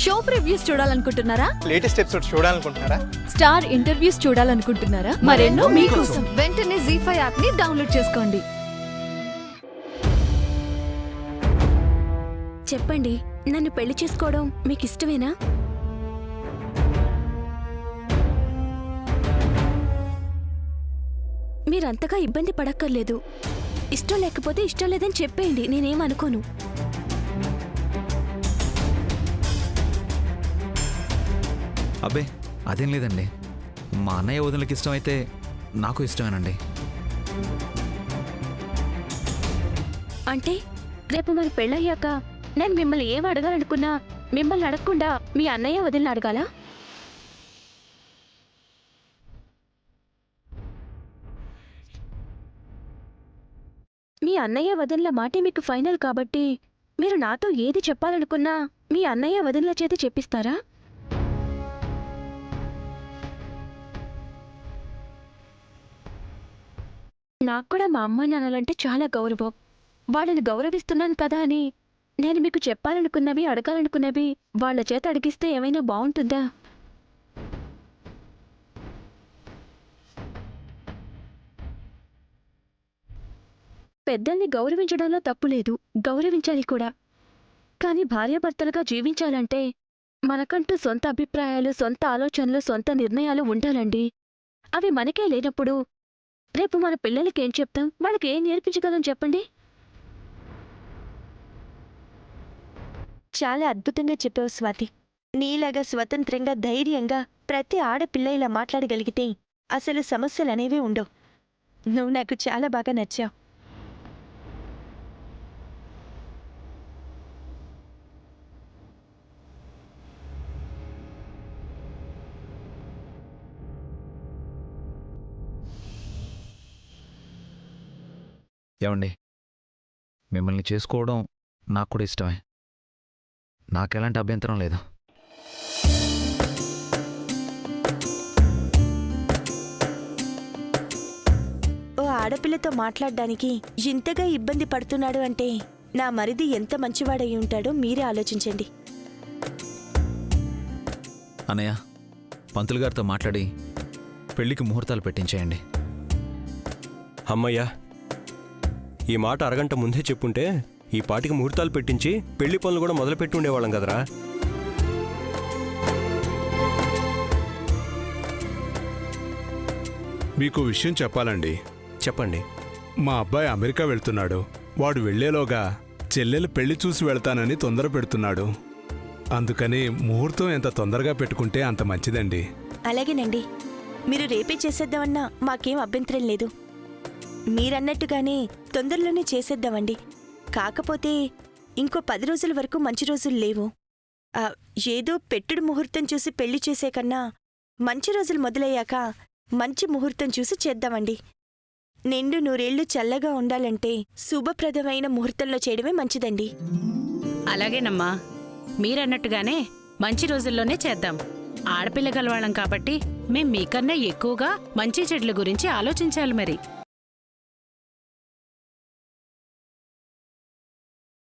Show previews చూడాలనుకుంటున్నారా? Latest episode చూడాలనుకుంటున్నారా? Star interviews చూడాలనుకుంటున్నారా? మరెన్నో మీకోసం వెంటనే ZEE5 యాప్ ని డౌన్లోడ్ చేసుకోండి. చెప్పండి, నన్ను పెళ్లి చేసుకోవడం మీకు ఇష్టమేనా? మీరంతగా ఇబ్బంది పడక్కర్లేదు. ఇష్టం లేకపోతే ఇష్టం లేదని చెప్పేయండి, నేనేమనుకోను. అబ్బే అదేం లేదండి, మా అన్నయ్య వదినకి ఇష్టమైతే నాకు ఇష్టమేనండి. అంటే రేపు మరి పెళ్ళయ్యాక నేను మిమ్మల్ని ఏం అడగాలనుకున్నా మిమ్మల్ని అడగకుండా మీ అన్నయ్య వదిలిని అడగాలా? మీ అన్నయ్య వదినల మాటే మీకు ఫైనల్ కాబట్టి మీరు నాతో ఏది చెప్పాలనుకున్నా మీ అన్నయ్య వదినల చేత చెప్పిస్తారా? నాకు కూడా మా అమ్మ నాన్నలంటే చాలా గౌరవం. వాళ్ళని గౌరవిస్తున్నాను కదా అని నేను మీకు చెప్పాలనుకున్నవి అడగాలనుకున్నవి వాళ్ళ చేత అడిగిస్తే ఏమైనా బాగుంటుందా? పెద్దల్ని గౌరవించడంలో తప్పులేదు, గౌరవించాలి కూడా. కానీ భార్యాభర్తలుగా జీవించాలంటే మనకంటూ సొంత అభిప్రాయాలు, సొంత ఆలోచనలు, సొంత నిర్ణయాలు ఉండాలండి. అవి మనకే లేనప్పుడు రేపు మన పిల్లలకి ఏం చెప్తాం? వాళ్ళకి ఏం నేర్పించగలం చెప్పండి? చాలా అద్భుతంగా చెప్పావు స్వాతి. నీలాగా స్వతంత్రంగా ధైర్యంగా ప్రతి ఆడపిల్ల ఇలా మాట్లాడగలిగితే అసలు సమస్యలనేవి ఉండవు. నువ్వు నాకు చాలా బాగా నచ్చావు. ఏమండి, మిమ్మల్ని చేసుకోవడం నాకు కూడా ఇష్టమే. నాకెలాంటి అభ్యంతరం లేదు. ఓ ఆడపిల్లతో మాట్లాడడానికి ఇంతగా ఇబ్బంది పడుతున్నాడు అంటే నా మరిది ఎంత మంచివాడై ఉంటాడో మీరే ఆలోచించండి. అన్నయ్య, పంతులు గారితో మాట్లాడి పెళ్లికి ముహూర్తాలు పెట్టించేయండి. అమ్మయ్యా, ఈ మాట అరగంట ముందే చెప్పుంటే ఈ పాటికి ముహూర్తాలు పెట్టించి పెళ్లి పనులు కూడా మొదలుపెట్టి ఉండేవాళ్ళం కదరా. మీకు విషయం చెప్పాలండి. చెప్పండి. మా అబ్బాయి అమెరికా వెళ్తున్నాడు. వాడు వెళ్లేలోగా చెల్లెలు పెళ్లి చూసి వెళ్తానని తొందర పెడుతున్నాడు. అందుకని ముహూర్తం ఎంత తొందరగా పెట్టుకుంటే అంత మంచిదండి. అలాగేనండి, మీరు రేపే చేసేద్దామన్నా మాకేం అభ్యంతరం లేదు. మీరన్నట్టుగానే తొందరలోనే చేసేద్దామండి. కాకపోతే ఇంకో 10 రోజుల వరకు మంచి రోజులు లేవు. ఏదో పెట్టుడు ముహూర్తం చూసి పెళ్లి చేసే కన్నా మంచి రోజులు మొదలయ్యాక మంచి ముహూర్తం చూసి చేద్దామండి. నిండు నూరేళ్లు చల్లగా ఉండాలంటే శుభప్రదమైన ముహూర్తంలో చేయడమే మంచిదండి. అలాగేనమ్మా, మీరన్నట్టుగానే మంచి రోజుల్లోనే చేద్దాం. ఆడపిల్ల గలవాళ్ళం కాబట్టి మేం మీకన్నా ఎక్కువగా మంచి చెడ్ల గురించి ఆలోచించాలి మరి.